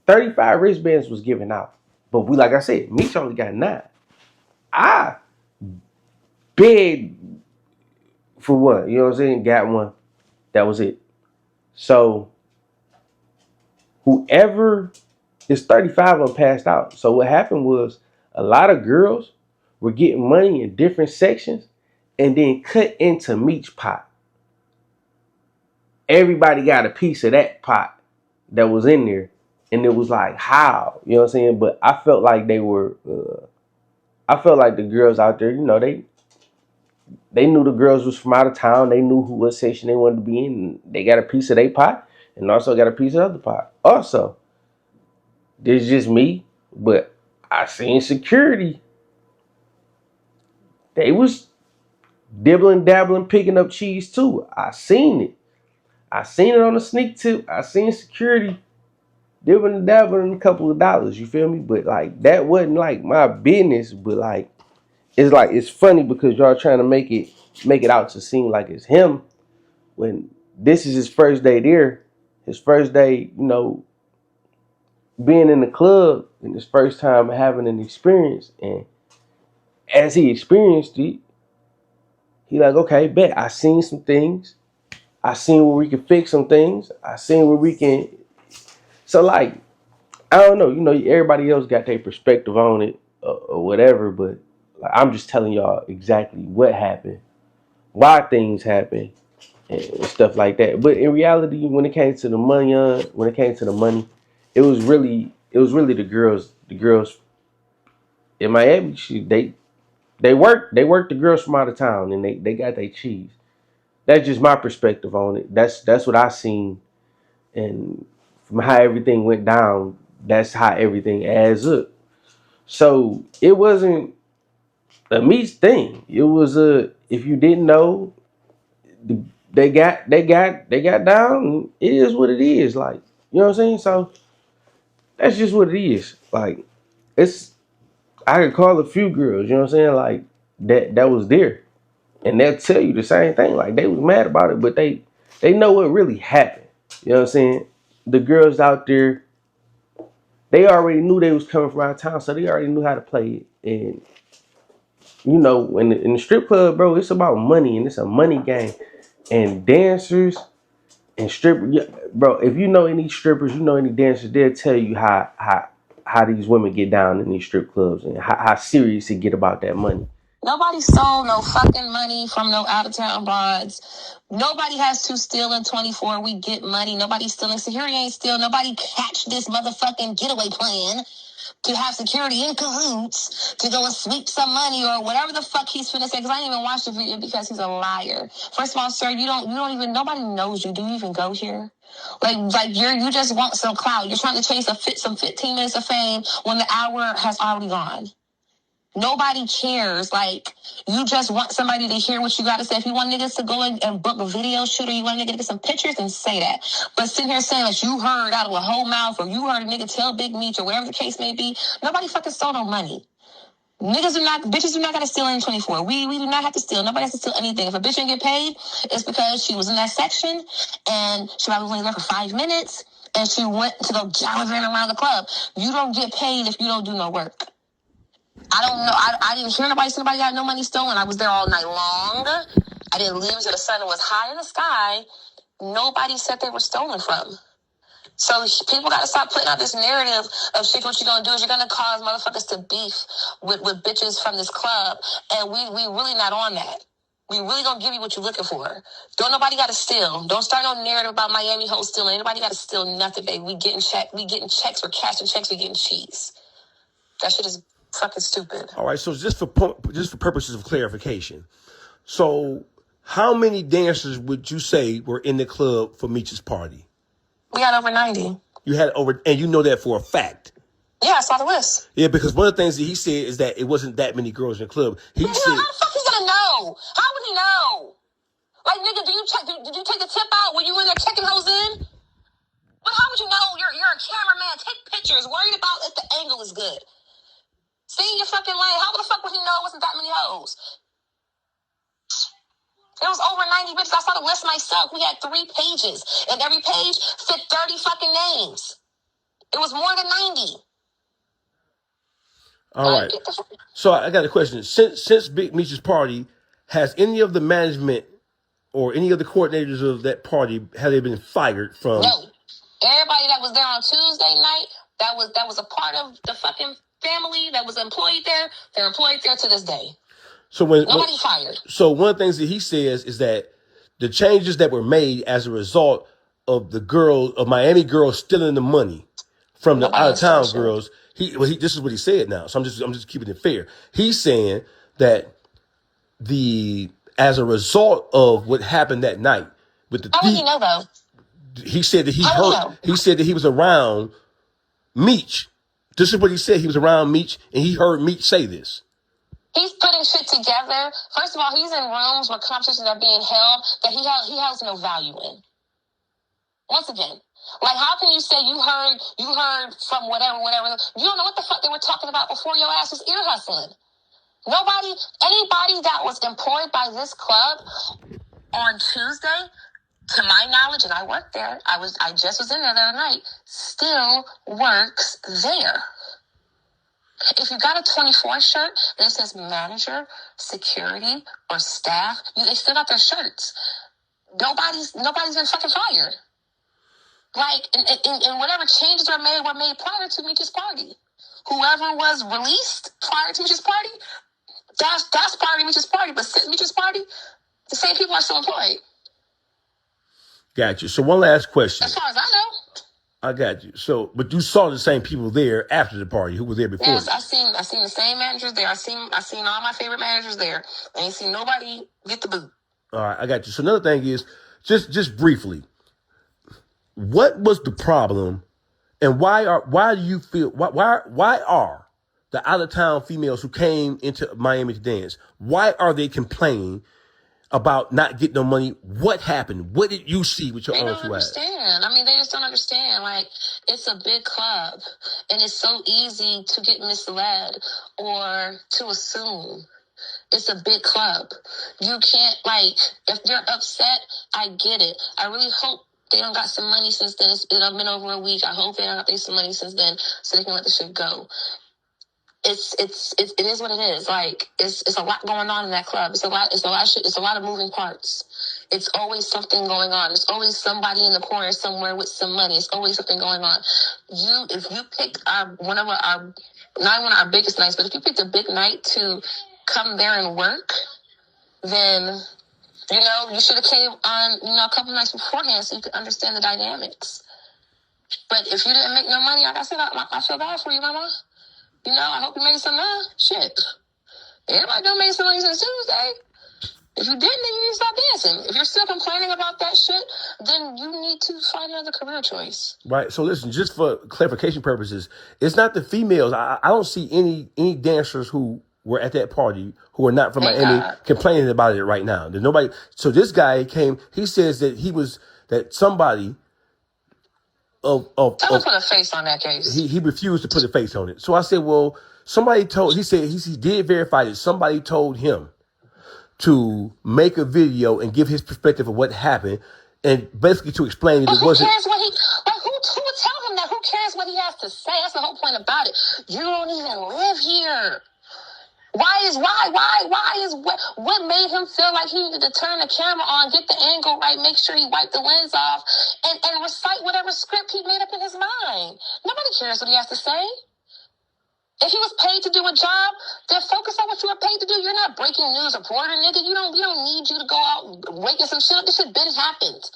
35 wristbands was given out. But we, like I said, Meech only got 9. I bid for one, you know what I'm saying? Got one. That was it. So whoever is 35 of them passed out. So what happened was a lot of girls were getting money in different sections and then cut into Meech pot. Everybody got a piece of that pot that was in there. And it was like, how? You know what I'm saying? But I felt like they were, I felt like the girls out there, you know, they knew the girls was from out of town. They knew what section they wanted to be in. They got a piece of their pot and also got a piece of the other pot. Also, this is just me, but I seen security. They was dibbling, dabbling, picking up cheese too. I seen it. I seen it on the sneak tip. I seen security dibbling, dabbling a couple of dollars. You feel me? But like that wasn't like my business. But like it's funny because y'all trying to make it out to seem like it's him when this is his first day there. His first day, you know, being in the club and his first time having an experience. And as he experienced it, he like, okay, bet I seen some things. I seen where we can fix some things. I seen where we can. So like, I don't know. You know, everybody else got their perspective on it or whatever. But like, I'm just telling y'all exactly what happened, why things happen, and stuff like that. But in reality, when it came to the money, it was really the girls. The girls in Miami, they worked the girls from out of town, and they got their cheese. That's just my perspective on it. That's what I seen, and from how everything went down, that's how everything adds up. So it wasn't a Meech thing. It was a, if you didn't know, they got down. It is what it is. Like, you know what I'm saying. So that's just what it is. Like, it's, I could call a few girls. You know what I'm saying. Like that was there, and they'll tell you the same thing. Like they was mad about it, but they know what really happened. You know what I'm saying. The girls out there, they already knew they was coming from out of town, so they already knew how to play it. And you know, in the strip club, bro, it's about money and it's a money game. And dancers and strippers, yeah, bro. If you know any strippers, you know any dancers, they'll tell you how these women get down in these strip clubs and how serious it get about that money. Nobody stole no fucking money from no out of town broads. Nobody has to steal in 24. We get money. Nobody stealing. Security ain't steal. Nobody catch this motherfucking getaway plan to have security in cahoots to go and sweep some money or whatever the fuck he's finna say. Because I didn't even watch the video because he's a liar. First of all, sir, you don't even, nobody knows you. Do you even go here? Like you just want some clout. You're trying to chase some 15 minutes of fame when the hour has already gone. Nobody cares. Like, you just want somebody to hear what you got to say. If you want niggas to go and book a video shoot or you want a nigga to get some pictures, then say that. But sitting here saying that you heard out of a whole mouth or you heard a nigga tell Big Meech or whatever the case may be, nobody fucking stole no money. Bitches do not got to steal in 24. We do not have to steal. Nobody has to steal anything. If a bitch didn't get paid, it's because she was in that section and she probably was only there for 5 minutes and she went to go gallivanting around the club. You don't get paid if you don't do no work. I don't know. I didn't hear nobody say nobody got no money stolen. I was there all night long. I didn't leave until the sun was high in the sky. Nobody said they were stolen from. So people got to stop putting out this narrative of shit. What you're going to do is you're going to cause motherfuckers to beef with bitches from this club. And we really not on that. We really going to give you what you're looking for. Don't nobody got to steal. Don't start no narrative about Miami hoes stealing. Anybody got to steal nothing, baby. We getting checks. We're cashing checks. We getting cheese. That shit is fucking stupid. All right, so just for purposes of clarification, so how many dancers would you say were in the club for Meech's party? We had over 90. You had over, and you know that for a fact. Yeah, I saw the list. Yeah, because one of the things that he said is that it wasn't that many girls in the club. He said, how the fuck he's gonna know? How would he know? Like, nigga, did you take the tip out when you were in there checking hoes in? But how would you know? You're a cameraman. Take pictures. Worried about if the angle is good. Stay in your fucking lane. How the fuck would he know it wasn't that many hoes? There was over 90 bitches. I saw the list myself. We had 3 pages, and every page fit 30 fucking names. It was more than 90. All right. So I got a question. Since Big Meech's party, has any of the management or any of the coordinators of that party, have they been fired from? No. Everybody that was there on Tuesday night, that was a part of the fucking family that was employed there, they're employed there to this day. So nobody fired. So one of the things that he says is that the changes that were made as a result of the Miami girls stealing the money from the out of town girls. This is what he said now. So I'm just keeping it fair. He's saying that as a result of what happened that night with the how would he know though? He said that he said that he was around Meech. This is what he said. He was around Meech and he heard Meech say this. He's putting shit together. First of all, he's in rooms where conversations are being held that he has no value in. Once again, like how can you say you heard from whatever? You don't know what the fuck they were talking about before your ass was ear hustling. Anybody that was employed by this club on Tuesday, to my knowledge, and I worked there, I just was in there the other night, still works there. If you got a 24 shirt that says manager, security, or staff, they still got their shirts. Nobody's been fucking fired. Like, and whatever changes were made prior to Meech's party. Whoever was released prior to Meech's party, that's part of Meech's party. But since Meech's party, the same people are still employed. Got you. So one last question. As far as I know. I got you. So, but you saw the same people there after the party who were there before. Yes, I seen the same managers there. I seen all my favorite managers there. I ain't seen nobody get the boot. All right, I got you. So another thing is, just briefly, what was the problem, and why are the out of town females who came into Miami to dance, why are they complaining about not getting no money? What happened? What did you see with your own two eyes? They don't understand. I mean, they just don't understand. Like, it's a big club, and it's so easy to get misled or to assume. It's a big club. You can't, like, if you're upset, I get it. I really hope they don't got some money since then. It's been over a week. I hope they don't got some money since then so they can let the shit go. It is what it is. Like, it's a lot going on in that club. It's a lot of shit. It's a lot of moving parts. It's always something going on. There's always somebody in the corner somewhere with some money. It's always something going on. If you picked not one of our biggest nights, but if you picked a big night to come there and work, then, you should have came on, a couple nights beforehand so you could understand the dynamics. But if you didn't make no money, like I said, I feel bad for you, mama. I hope you made some money. Shit. Everybody done made some money since Tuesday. If you didn't, then you need to stop dancing. If you're still complaining about that shit, then you need to find another career choice. Right. So listen, just for clarification purposes, it's not the females. I don't see any dancers who were at that party who are not from Miami complaining about it right now. There's nobody. So this guy came. He says that somebody. Someone put a face on that case. He refused to put a face on it. So I said, well, he said he did verify that somebody told him to make a video and give his perspective of what happened, and basically to explain that it wasn't. Who cares what who would tell him that? Who cares what he has to say? That's the whole point about it. You don't even live here. What made him feel like he needed to turn the camera on, get the angle right, make sure he wiped the lens off, and recite whatever script he made up in his mind? Nobody cares what he has to say. If he was paid to do a job, then focus on what you were paid to do. You're not breaking news reporter, nigga. We don't need you to go out waking some shit up. This shit been happened.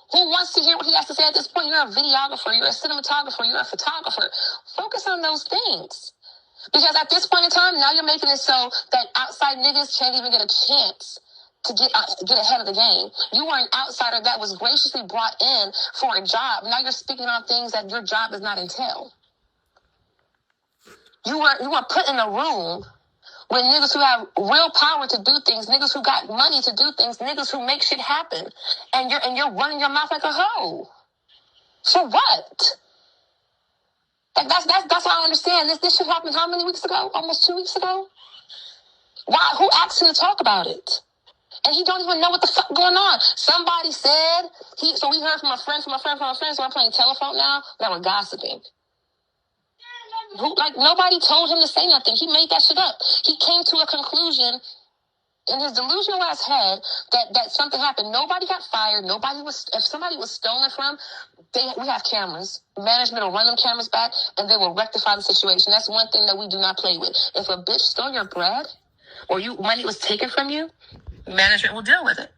Who wants to hear what he has to say at this point? You're a videographer, you're a cinematographer, you're a photographer. Focus on those things. Because at this point in time, now you're making it so that outside niggas can't even get a chance to get ahead of the game. You were an outsider that was graciously brought in for a job. Now you're speaking on things that your job does not entail. You were put in a room with niggas who have real power to do things, niggas who got money to do things, niggas who make shit happen, and you're running your mouth like a hoe. For what? Like that's what I don't understand. This shit happened how many weeks ago? Almost 2 weeks ago? Why? Who asked him to talk about it? And he don't even know what the fuck going on. Somebody said so we heard from a friend, so we're playing telephone now that we're gossiping. Like, nobody told him to say nothing. He made that shit up. He came to a conclusion in his delusional ass head that something happened. Nobody got fired. If somebody was stolen from, we have cameras. Management will run them cameras back and they will rectify the situation. That's one thing that we do not play with. If a bitch stole your bread or money was taken from you, management will deal with it.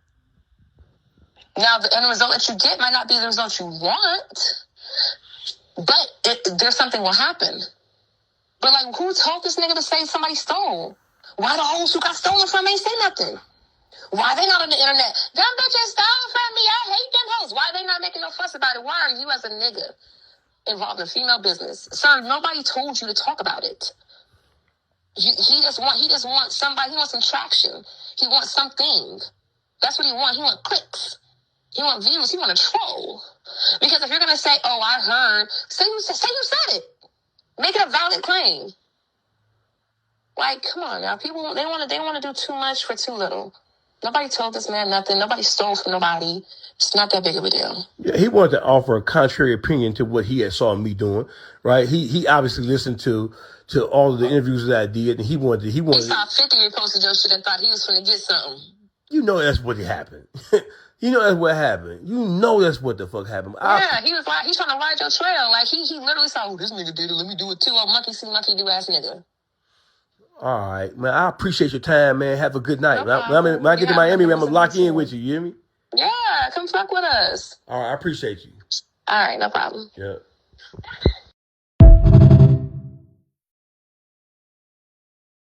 Now, the end result that you get might not be the result you want, but there's something will happen. But, like, who told this nigga to say somebody stole? Why the hoes who got stolen from ain't say nothing? Why they not on the internet? Them bitches stole from me. I hate them hoes. Why they not making no fuss about it? Why are you as a nigga involved in female business? Sir, nobody told you to talk about it. He just wants somebody. He wants some traction. He wants something. That's what he wants. He wants clicks. He wants views. He wants a troll. Because if you're gonna say, "Oh, I heard," say you said it. Make it a valid claim. Like, come on now. People, they want to do too much for too little. Nobody told this man nothing. Nobody stole from nobody. It's not that big of a deal. Yeah, he wanted to offer a contrary opinion to what he had saw me doing, right? He obviously listened to all of the interviews that I did, and he wanted. He saw 50 reposted your shit and thought he was going to get something. You know that's what happened. You know that's what happened. You know that's what the fuck happened. He was like, he's trying to ride your trail. Like, he literally saw, "Oh, this nigga did it. Let me do it too." Oh, monkey see, monkey do ass nigga. All right, man. I appreciate your time, man. Have a good night. No when I get to Miami, I'm gonna lock in with you. You hear me? Yeah, come fuck with us. All right, I appreciate you. All right, no problem. Yeah.